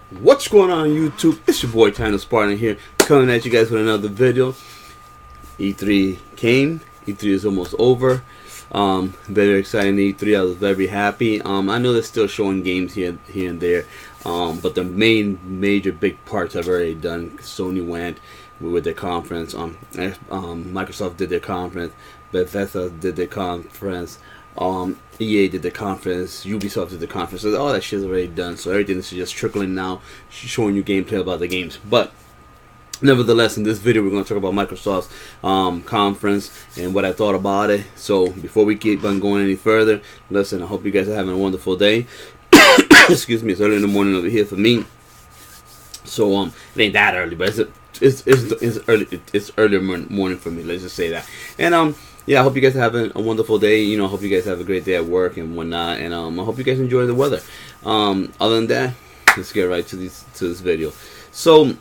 What's going on YouTube? It's your boy Tino Spartan here, coming at you guys with another video. E3 came. E3 is almost over. Very exciting E3. I was very happy. I know they're still showing games here and there, but the major big parts I've already done. Sony went with their conference. Microsoft did their conference. Bethesda did their conference. EA did the conference, Ubisoft did the conference, so all that shit's already done, so everything is just trickling now, showing you gameplay about the games. But nevertheless, in this video we're going to talk about Microsoft's conference and what I thought about it. So before we keep on going any further, listen, I hope you guys are having a wonderful day. Excuse me, it's early in the morning over here for me, so it ain't that early, but it's early morning for me, let's just say that. And yeah, I hope you guys are having a wonderful day. You know, I hope you guys have a great day at work and whatnot. And I hope you guys enjoy the weather. Other than that, let's get right to this video. So,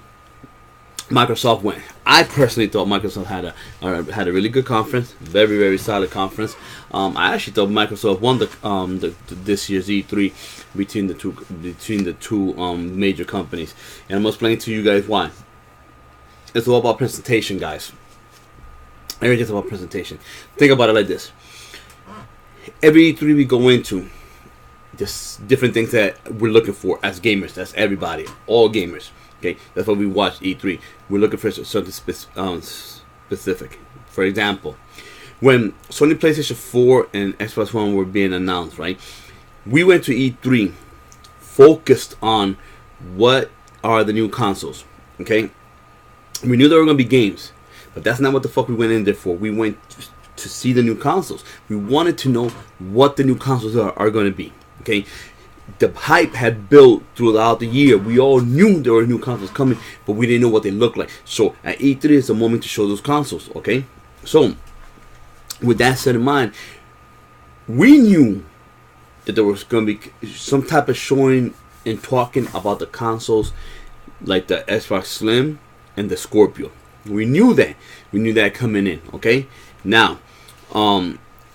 Microsoft went. I personally thought Microsoft had a really good conference, very solid conference. I actually thought Microsoft won this year's E3 between the two major companies. And I'm gonna explain to you guys why. It's all about presentation, guys. Everything's about presentation. Think about it like this. Every E3 we go into, just different things that we're looking for as gamers. That's everybody. All gamers. Okay? That's why we watch E3. We're looking for something specific. For example, when Sony PlayStation 4 and Xbox One were being announced, right? We went to E3 focused on what are the new consoles. Okay? We knew there were going to be games. But that's not what the fuck we went in there for. We went to see the new consoles. We wanted to know what the new consoles are going to be. Okay, the hype had built throughout the year. We all knew there were new consoles coming, but we didn't know what they looked like. So at E3 is the moment to show those consoles. Okay, so with that set in mind, we knew that there was going to be some type of showing and talking about the consoles, like the Xbox Slim and the Scorpio. We knew that. We knew that coming in. Okay. Now,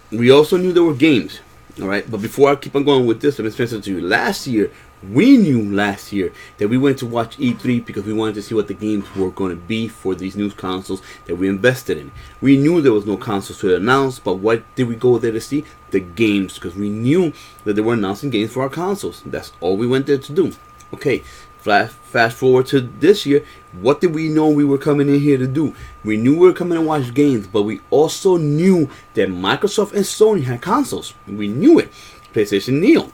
we also knew there were games. All right. But before I keep on going with this, let me explain to you. Last year, we knew that we went to watch E3 because we wanted to see what the games were going to be for these new consoles that we invested in. We knew there was no consoles to announce, but what did we go there to see? The games, because we knew that they were announcing games for our consoles. That's all we went there to do. Okay. Fast forward to this year, what did we know we were coming in here to do? We knew we were coming to watch games, but we also knew that Microsoft and Sony had consoles. We knew it. PlayStation Neo,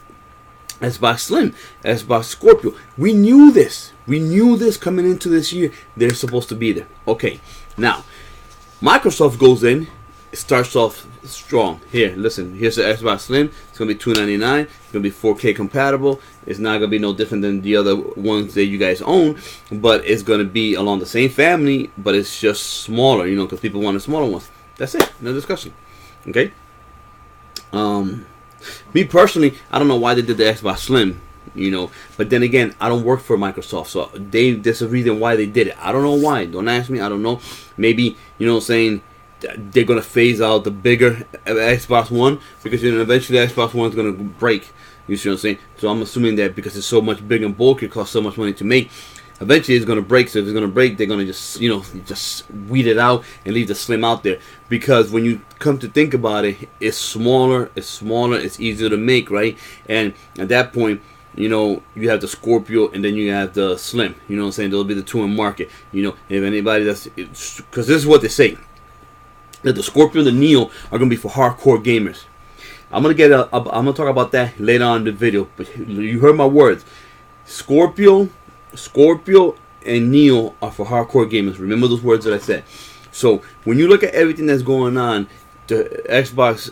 Xbox Slim, Xbox Scorpio. We knew this. We knew this coming into this year. They're supposed to be there. Okay, now, Microsoft goes in, starts off strong. Here, listen, here's the Xbox Slim. It's going to be $299. It's going to be 4K compatible. It's not going to be no different than the other ones that you guys own, but it's going to be along the same family, but it's just smaller, you know, because people want the smaller ones. That's it. No discussion. Okay? Me personally, I don't know why they did the Xbox Slim, you know, but then again, I don't work for Microsoft, so there's a reason why they did it. I don't know why. Don't ask me. I don't know. Maybe, you know what I'm saying, they're going to phase out the bigger Xbox One, because you know, eventually the Xbox One is going to break. You see what I'm saying? So I'm assuming that because it's so much bigger and bulky, it costs so much money to make, eventually it's going to break. So if it's going to break, they're going to just, you know, just weed it out and leave the Slim out there. Because when you come to think about it, it's smaller, it's easier to make, right? And at that point, you know, you have the Scorpio and then you have the Slim. You know what I'm saying? They'll be the two in market. You know, if anybody because this is what they say, that the Scorpio and the Neo are going to be for hardcore gamers. I'm gonna talk about that later on in the video, but you heard my words. Scorpio and Neo are for hardcore gamers. Remember those words that I said. So when you look at everything that's going on, the Xbox,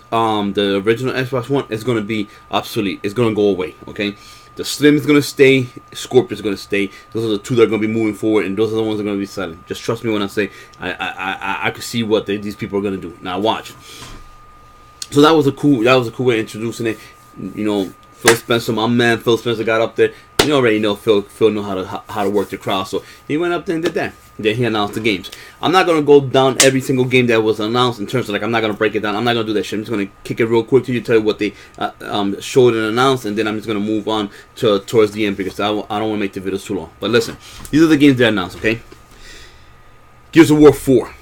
the original Xbox One is gonna be obsolete. It's gonna go away. Okay, the Slim is gonna stay. Scorpio is gonna stay. Those are the two that are gonna be moving forward, and those are the ones that are gonna be silent. Just trust me when I say I could see what these people are gonna do. Now watch. So that was a cool way of introducing it. You know, Phil Spencer, my man Phil Spencer, got up there. You already know Phil know how to work the crowd, so he went up there and did that. Then he announced the games. I'm not gonna go down every single game that was announced in terms of like I'm not gonna break it down. I'm not gonna do that shit. I'm just gonna kick it real quick to you, tell you what they showed and announced, and then I'm just gonna move on towards the end because I don't want to make the videos too long. But listen, these are the games they announced. Okay, Gears of War 4.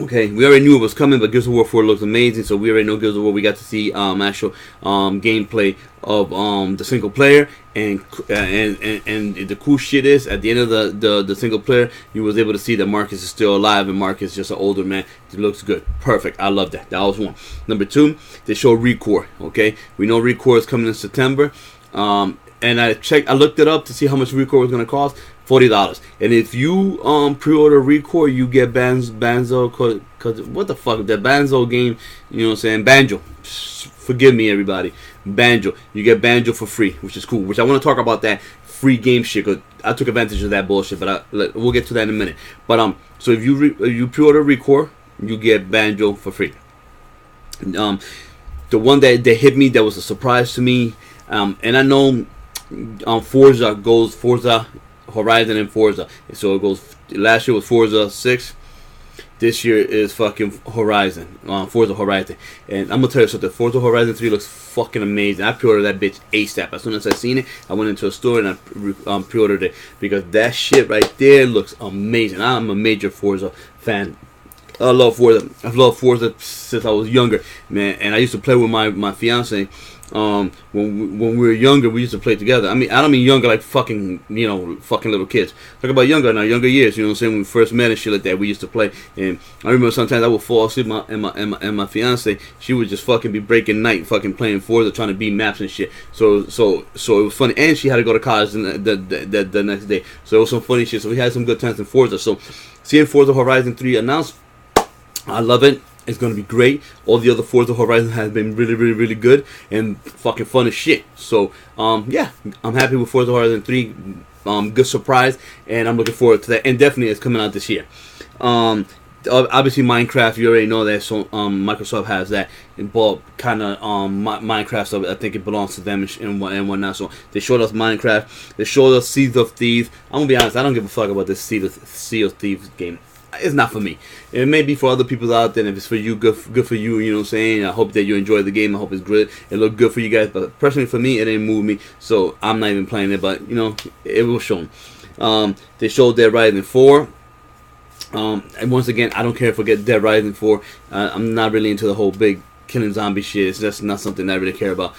Okay, we already knew it was coming, but Gears of War 4 looks amazing. So we already know Gears of War. We got to see actual gameplay of the single player, and the cool shit is at the end of the single player, you was able to see that Marcus is still alive, and Marcus is just an older man. It looks good, perfect. I love that. That was one. Number two, they show ReCore. Okay, we know ReCore is coming in September. And I looked it up to see how much ReCore was gonna cost. $40. And if you pre-order ReCore, you get Banjo. Cause what the fuck, that Banjo game? You know what I'm saying? Banjo. Forgive me, everybody. Banjo. You get Banjo for free, which is cool. Which I want to talk about that free game shit. Cause I took advantage of that bullshit, but we'll get to that in a minute. But so if you pre-order ReCore, you get Banjo for free. The one that hit me that was a surprise to me, and I know Forza Horizon and Forza. So it goes. Last year was Forza 6. This year is fucking Horizon. Forza Horizon. And I'm gonna tell you something. Forza Horizon 3 looks fucking amazing. I pre-ordered that bitch ASAP. As soon as I seen it, I went into a store and I pre-ordered it because that shit right there looks amazing. I'm a major Forza fan. I love Forza. I've loved Forza since I was younger, man. And I used to play with my fiance. When we were younger, we used to play together. I mean, I don't mean younger like fucking little kids. Talk about younger in our younger years. You know what I'm saying? When we first met and shit like that, we used to play. And I remember sometimes I would fall asleep, and my fiance, she would just fucking be breaking night, fucking playing Forza, trying to beat maps and shit. So it was funny. And she had to go to college the next day. So it was some funny shit. So we had some good times in Forza. So seeing Forza Horizon 3 announced, I love it. It's gonna be great. All the other Forza Horizon has been really, really, really good and fucking fun as shit. So yeah, I'm happy with Forza Horizon 3. Good surprise, and I'm looking forward to that. And definitely, it's coming out this year. Obviously, Minecraft, you already know that. So Microsoft has that, but kind of Minecraft. So I think it belongs to them and whatnot. So they showed us Minecraft. They showed us Sea of Thieves. I'm gonna be honest. I don't give a fuck about this Sea of Thieves game. It's not for me. It may be for other people out there, and if it's for you, good for you, you know what I'm saying? I hope that you enjoy the game. I hope it's good. It looked good for you guys, but personally for me, it didn't move me, so I'm not even playing it, but, you know, it was shown. They showed Dead Rising 4. And once again, I don't care if I get Dead Rising 4. I'm not really into the whole big killing zombie shit. It's just not something I really care about.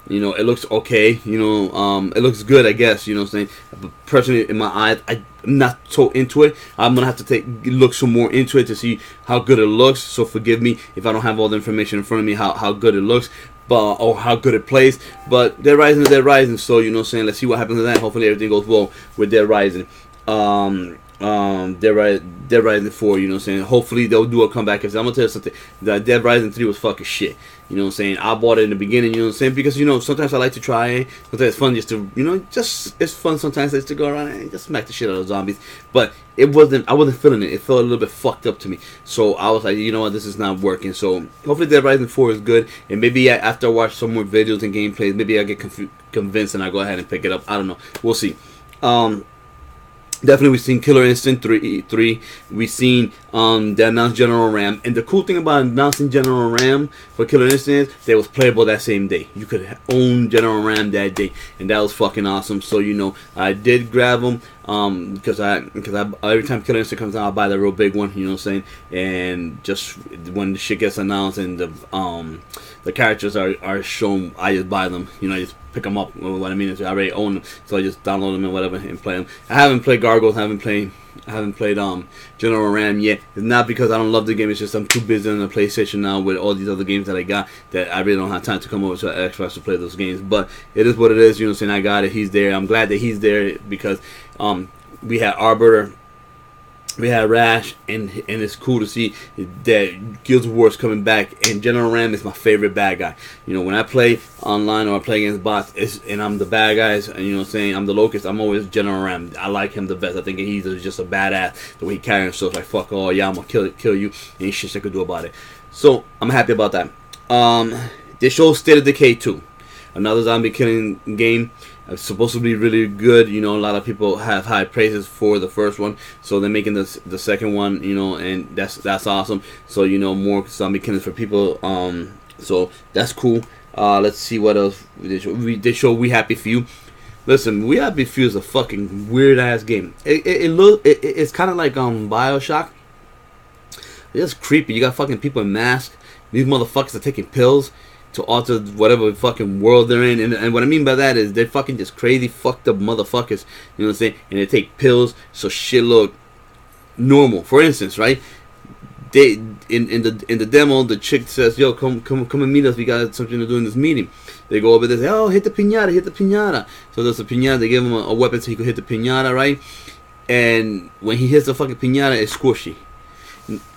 You know, it looks okay. You know, it looks good, I guess. You know what I'm saying? But personally, in my eyes, I'm not so into it. I'm gonna have to look some more into it to see how good it looks. So forgive me if I don't have all the information in front of me how good it looks, or how good it plays. But Dead Rising is Dead Rising. So you know what I'm saying? Let's see what happens with that. Hopefully everything goes well with Dead Rising. Dead Rising 4, you know what I'm saying? Hopefully they'll do a comeback. Because I'm gonna tell you something, that Dead Rising 3 was fucking shit. You know what I'm saying? I bought it in the beginning, you know what I'm saying? Because, you know, sometimes I like to try it. Sometimes it's fun just to, you know, it's fun sometimes just to go around and just smack the shit out of zombies. But I wasn't feeling it. It felt a little bit fucked up to me. So I was like, you know what, this is not working. So hopefully Dead Rising 4 is good. And maybe after I watch some more videos and gameplays, maybe I get convinced and I go ahead and pick it up. I don't know. We'll see. Definitely, we've seen Killer Instinct 3. We've seen they announced General Ram. And the cool thing about announcing General Ram for Killer Instinct is that it was playable that same day. You could own General Ram that day. And that was fucking awesome. So, you know, I did grab them because I every time Killer Instinct comes out, I'll buy the real big one. You know what I'm saying? And just when the shit gets announced and the characters are shown, I just buy them. You know, I just pick them up. What I mean is I already own them, so I just download them and whatever and play them. I haven't played Gargoyles. I haven't played General Ram yet. It's not because I don't love the game. It's just I'm too busy on the PlayStation now with all these other games that I got that I really don't have time to come over to Xbox to play those games. But it is what it is. You know what I'm saying? I got it. He's there. I'm glad that he's there because we had Arbiter. We had Rash, and it's cool to see that Guild of War is coming back, and General Ram is my favorite bad guy. You know, when I play online or I play against bots, and I'm the bad guys, and you know what I'm saying, I'm the Locust, I'm always General Ram. I like him the best. I think he's just a badass, the way he carries himself, like, fuck all, yeah, I'm gonna kill you, and ain't shit I could do about it. So, I'm happy about that. They showed State of Decay 2. another zombie killing game. It's supposed to be really good. You know, a lot of people have high praises for the first one, so they're making the second one. You know, and that's awesome. So you know, more zombie killings for people. So that's cool. Let's see what else they show. We Happy Few. Listen, We Happy Few is a fucking weird ass game. It's kind of like BioShock. It's creepy. You got fucking people in masks. These motherfuckers are taking pills to alter whatever fucking world they're in. And what I mean by that is they're fucking just crazy, fucked up motherfuckers. You know what I'm saying? And they take pills so shit look normal. For instance, right? They in the demo, the chick says, "Yo, come and meet us. We got something to do in this meeting." They go over there, and say, "Oh, hit the piñata." So there's a piñata. They give him a weapon so he can hit the piñata, right? And when he hits the fucking piñata, it's squishy.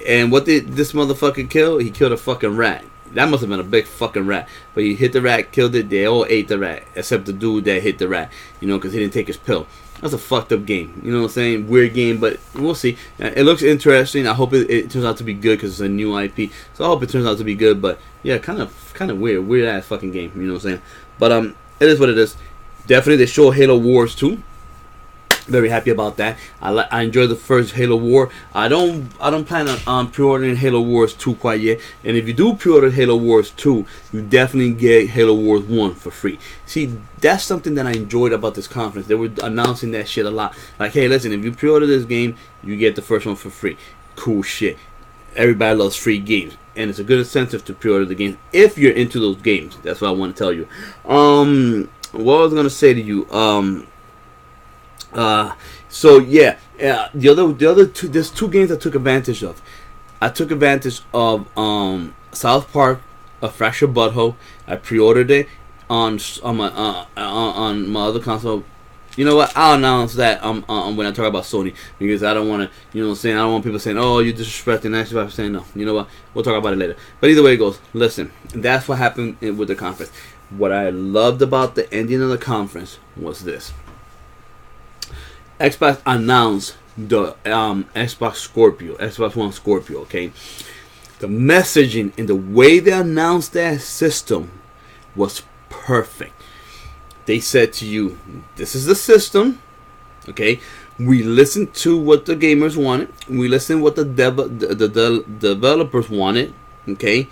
And what did this motherfucker kill? He killed a fucking rat. That must have been a big fucking rat. But he hit the rat, killed it. They all ate the rat, except the dude that hit the rat. You know, because he didn't take his pill. That's a fucked up game. You know what I'm saying? Weird game, but we'll see. It looks interesting. I hope it turns out to be good because it's a new IP. So I hope it turns out to be good. But yeah, kind of weird ass fucking game. You know what I'm saying? But it is what it is. Definitely, they show Halo Wars 2. Very happy about that. I enjoyed the first Halo War. I don't plan on pre-ordering Halo Wars 2 quite yet. And if you do pre-order Halo Wars 2, you definitely get Halo Wars 1 for free. See, that's something that I enjoyed about this conference. They were announcing that shit a lot. Like, hey, listen, if you pre-order this game, you get the first one for free. Cool shit. Everybody loves free games, and it's a good incentive to pre-order the game if you're into those games. That's what I want to tell you. What I was gonna say to you. So yeah, the other two, there's two games I took advantage of. I took advantage of South Park, A Fractured Butthole. I pre-ordered it on my other console. You know what? I'll announce that when I talk about Sony, because I don't want to, you know what I'm saying? I don't want people saying, "Oh, you're disrespecting Xbox." Saying no. You know what? We'll talk about it later. But either way it goes, listen, that's what happened with the conference. What I loved about the ending of the conference was this. Xbox announced the Xbox One Scorpio, okay? The messaging and the way they announced that system was perfect. They said to you, this is the system, okay? We listened to what the gamers wanted. We listened what the developers wanted, okay?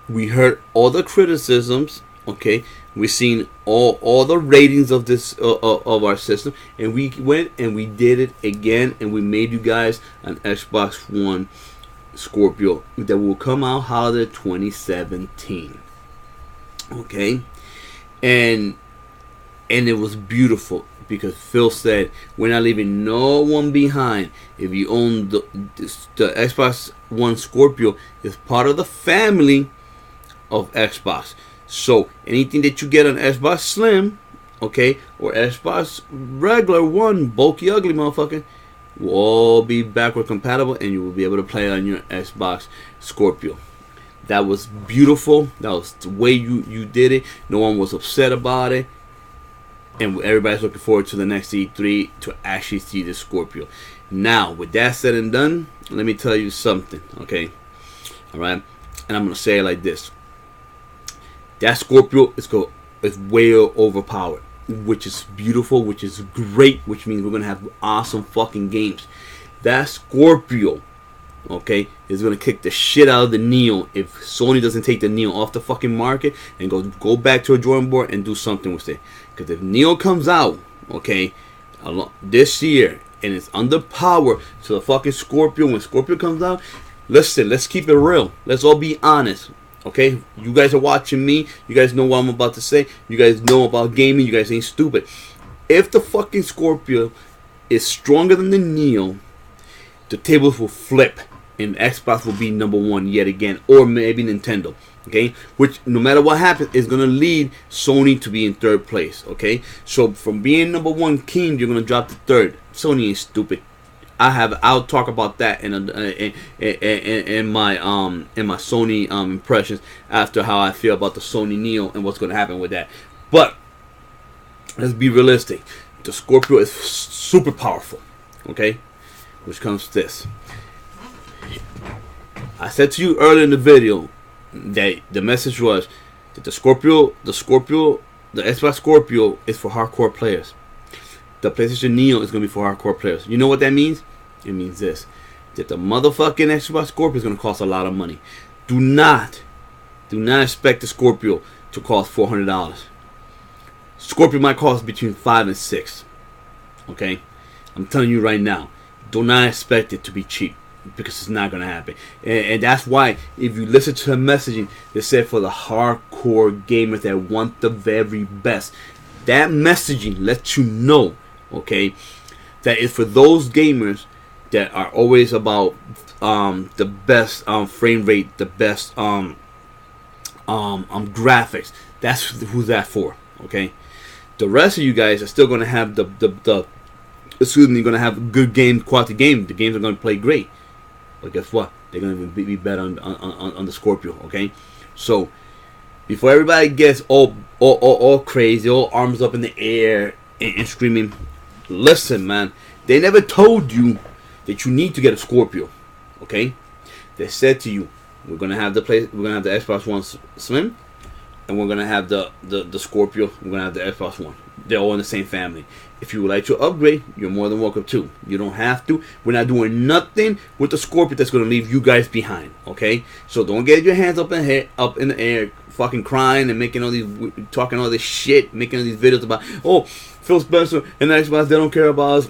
We heard all the criticisms, okay? We've seen all the ratings of this of our system, and we went and we did it again, and we made you guys an Xbox One Scorpio that will come out holiday 2017. Okay, and it was beautiful because Phil said we're not leaving no one behind. If you own the Xbox One Scorpio, it's part of the family of Xbox. So anything that you get on Xbox Slim, okay, or Xbox regular one, bulky ugly motherfucker, will all be backward compatible, and you will be able to play on your Xbox Scorpio. That was beautiful. That was the way you did it. No one was upset about it, and everybody's looking forward to the next E3 to actually see the Scorpio. Now, with that said and done, let me tell you something, okay? All right, and I'm gonna say it like this. That Scorpio is way overpowered, which is beautiful, which is great, which means we're going to have awesome fucking games. That Scorpio, okay, is going to kick the shit out of the Neo if Sony doesn't take the Neo off the fucking market and go back to a drawing board and do something with it. Because if Neo comes out, okay, this year, and it's underpowered to the fucking Scorpio, when Scorpio comes out, listen, let's keep it real. Let's all be honest. Okay, you guys are watching me. You guys know what I'm about to say. You guys know about gaming. You guys ain't stupid. If the fucking Scorpio is stronger than the Neo, the tables will flip, and Xbox will be number one yet again, or maybe Nintendo. Okay, which no matter what happens is gonna lead Sony to be in third place. Okay, so from being number one king, you're gonna drop to third. Sony ain't stupid. I'll talk about that in my Sony impressions after how I feel about the Sony Neo and what's going to happen with that. But let's be realistic. The Scorpio is super powerful. Okay, which comes to this. I said to you earlier in the video that the message was that the Scorpio the Xbox Scorpio is for hardcore players. The PlayStation Neo is going to be for hardcore players. You know what that means? It means this. That the motherfucking Xbox Scorpio is going to cost a lot of money. Do not expect the Scorpio to cost $400. Scorpio might cost between $5 and $6. Okay? I'm telling you right now. Do not expect it to be cheap. Because it's not going to happen. And that's why, if you listen to the messaging, they said for the hardcore gamers that want the very best. That messaging lets you know, okay, that is for those gamers that are always about the best frame rate, the best graphics. That's who that for, okay? The rest of you guys are still going to have the going to have good game, quality game. The games are going to play great. But guess what? They're going to be better on the Scorpio, okay? So, before everybody gets all crazy, all arms up in the air and screaming, listen, man. They never told you that you need to get a Scorpio, okay? They said to you, we're going to have the Xbox One Slim, and we're going to have the Scorpio. We're going to have the Xbox One. They're all in the same family. If you would like to upgrade, you're more than welcome to. You don't have to. We're not doing nothing with the Scorpio that's going to leave you guys behind. Okay? So don't get your hands up in the air, fucking crying and making all these, talking all this shit, making all these videos about, oh, Phil Spencer and Xbox, they don't care about us.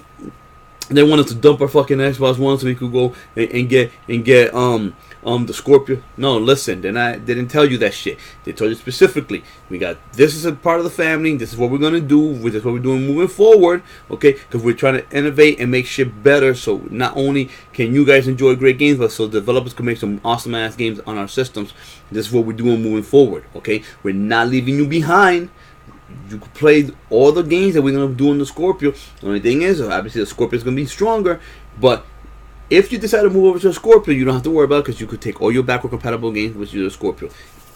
They want us to dump our fucking Xbox One so we could go and get the Scorpio. No, listen, they didn't tell you that shit. They told you specifically, this is a part of the family, this is what we're gonna do, this is what we're doing moving forward, okay? Because we're trying to innovate and make shit better, so not only can you guys enjoy great games, but so developers can make some awesome ass games on our systems. This is what we're doing moving forward, okay? We're not leaving you behind. You can play all the games that we're gonna do in the Scorpio. The only thing is, obviously, the Scorpio is gonna be stronger, but if you decide to move over to a Scorpio, you don't have to worry about it because you could take all your backward compatible games with your Scorpio.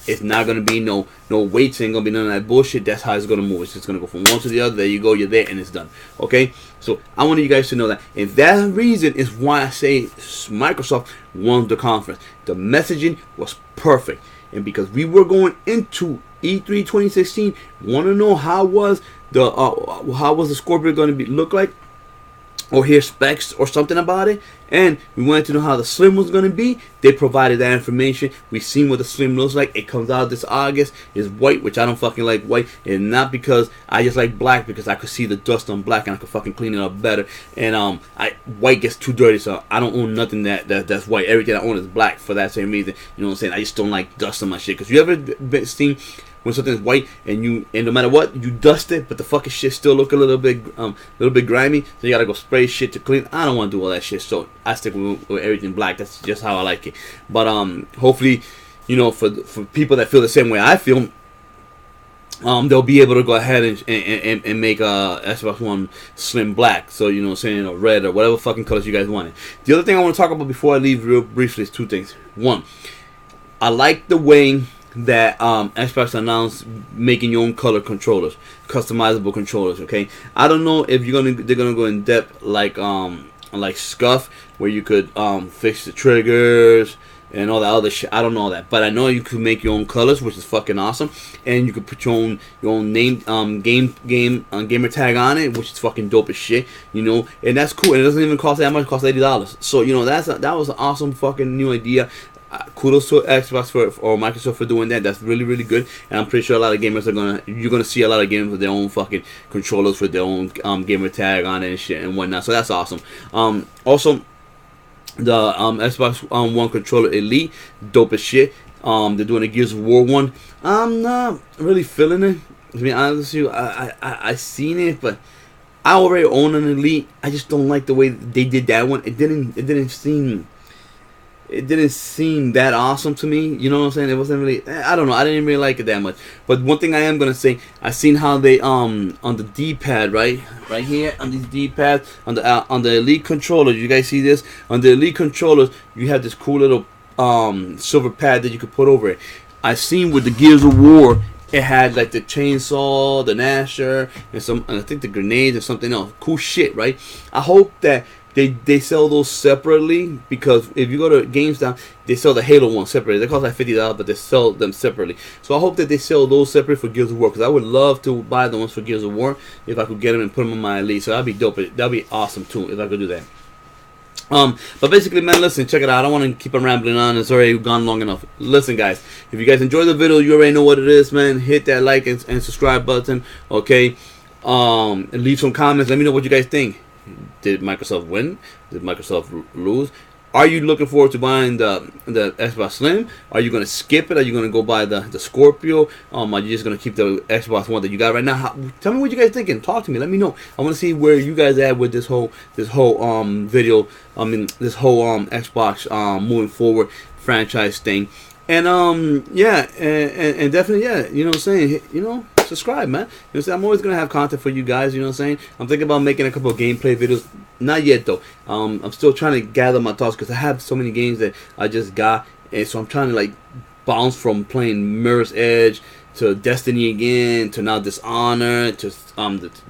It's not going to be no weights, ain't going to be none of that bullshit. That's how it's going to move. It's just going to go from one to the other. There you go, you're there, and it's done. Okay? So I want you guys to know that. And that reason is why I say Microsoft won the conference. The messaging was perfect. And because we were going into E3 2016, want to know how was the Scorpio going to look like? Or hear specs or something about it, and we wanted to know how the Slim was going to be. They provided that information. We've seen what the Slim looks like. It comes out this August. It's white, which I don't fucking like white, and not because I just like black, because I could see the dust on black and I could fucking clean it up better. And white gets too dirty, so I don't own nothing that's white. Everything I own is black for that same reason. You know what I'm saying? I just don't like dust on my shit. Because you ever seen when something's white and no matter what you dust it, but the fucking shit still look a little bit grimy, so you gotta go spray shit to clean. I don't want to do all that shit, so I stick with everything black. That's just how I like it. But hopefully, you know, for people that feel the same way I feel, they'll be able to go ahead and make a Xbox One Slim black. So, you know, saying, or red or whatever fucking colors you guys want it. The other thing I want to talk about before I leave real briefly is two things. One, I like the way that Xbox announced making your own color controllers, customizable controllers. Okay, I don't know if they're gonna go in depth like Scuff, where you could fix the triggers and all that other shit. I don't know that, but I know you could make your own colors, which is fucking awesome, and you could put your own name gamer tag on it, which is fucking dope as shit. You know, and that's cool, and it doesn't even cost that much. It costs $80. So you know that was an awesome fucking new idea. Kudos to Xbox or Microsoft for doing that. That's really, really good. And I'm pretty sure a lot of gamers you're gonna see a lot of gamers with their own fucking controllers with their own gamer tag on it and shit and whatnot. So that's awesome. Also, the Xbox One controller Elite, dope as shit. They're doing a Gears of War one. I'm not really feeling it. To be honest with you, I seen it, but I already own an Elite. I just don't like the way they did that one. It didn't seem that awesome to me. You know what I'm saying? It wasn't really, I don't know, I didn't really like it that much. But one thing I am gonna say, I seen how they on the D-pad, right here on these D-pads on the Elite controllers. You guys see this? On the Elite controllers, you have this cool little silver pad that you could put over it. I seen with the Gears of War, it had like the chainsaw, the Gnasher, and I think the grenades or something else. Cool shit, right? I hope that they sell those separately, because if you go to GameStop, they sell the Halo one separately. They cost like $50, but they sell them separately. So I hope that they sell those separate for Gears of War, because I would love to buy the ones for Gears of War if I could get them and put them on my Elite. So that'd be dope. That'd be awesome too if I could do that. But basically, man, listen, check it out. I don't want to keep on rambling on. It's already gone long enough. Listen, guys, if you guys enjoy the video, you already know what it is, man. Hit that like and subscribe button, okay? And leave some comments. Let me know what you guys think. Did Microsoft win? Did Microsoft lose? Are you looking forward to buying the Xbox Slim? Are you going to skip it? Are you going to go buy the Scorpio? Are you just going to keep the Xbox One that you got right now? Tell me what you guys thinking. Talk to me. Let me know. I want to see where you guys at with this whole video. I mean, this whole Xbox moving forward franchise thing. And yeah, and definitely, yeah, you know what I'm saying, you know, subscribe, man. You know what I'm saying? I'm always gonna have content for you guys, you know what I'm saying? I'm thinking about making a couple of gameplay videos. Not yet though. I'm still trying to gather my thoughts, because I have so many games that I just got, and so I'm trying to like bounce from playing Mirror's Edge to Destiny again, to now Dishonor, to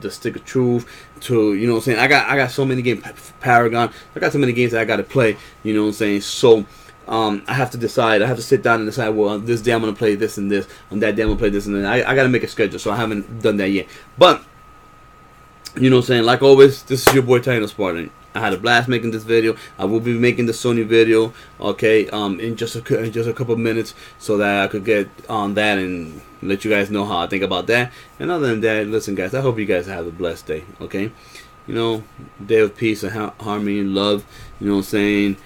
the Stick of Truth, to, you know what I'm saying, I got so many games, Paragon. I got so many games that I gotta play, you know what I'm saying? So I have to decide. I have to sit down and decide, well, this day I'm going to play this and this. On that day I'm going to play this and then. I got to make a schedule, so I haven't done that yet. But, you know what I'm saying, like always, this is your boy Tino Spartan. I had a blast making this video. I will be making the Sony video, okay, in just a couple of minutes, so that I could get on that and let you guys know how I think about that. And other than that, listen, guys, I hope you guys have a blessed day, okay? You know, day of peace and harmony and love, you know what I'm saying?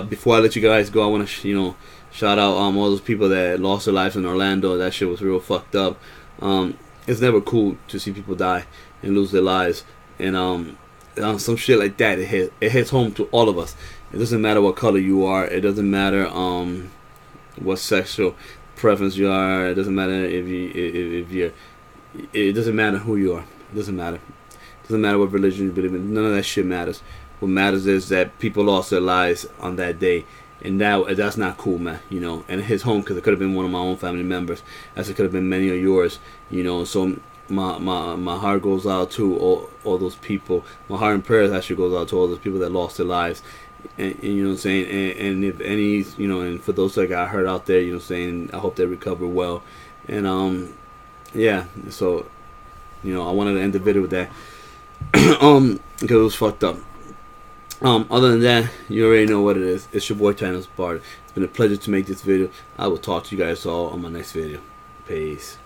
Before I let you guys go, I want to you know, shout out all those people that lost their lives in Orlando. That shit was real fucked up. It's never cool to see people die and lose their lives, and some shit like that, it hits home to all of us. It doesn't matter what color you are. It doesn't matter what sexual preference you are. It doesn't matter if you're. It doesn't matter who you are. It doesn't matter. It doesn't matter what religion you believe in. None of that shit matters. What matters is that people lost their lives on that day, and that's not cool, man. You know, and it hits home because it could have been one of my own family members, as it could have been many of yours. You know, so my heart goes out to all those people. My heart and prayers actually goes out to all those people that lost their lives. And you know what I'm saying, and if any, you know, and for those that got hurt out there, you know what I'm saying, I hope they recover well. And yeah, so, you know, I wanted to end the video with that. Because it was fucked up. Other than that, you already know what it is. It's your boy Tino Spartan. It's been a pleasure to make this video. I will talk to you guys all on my next video. Peace.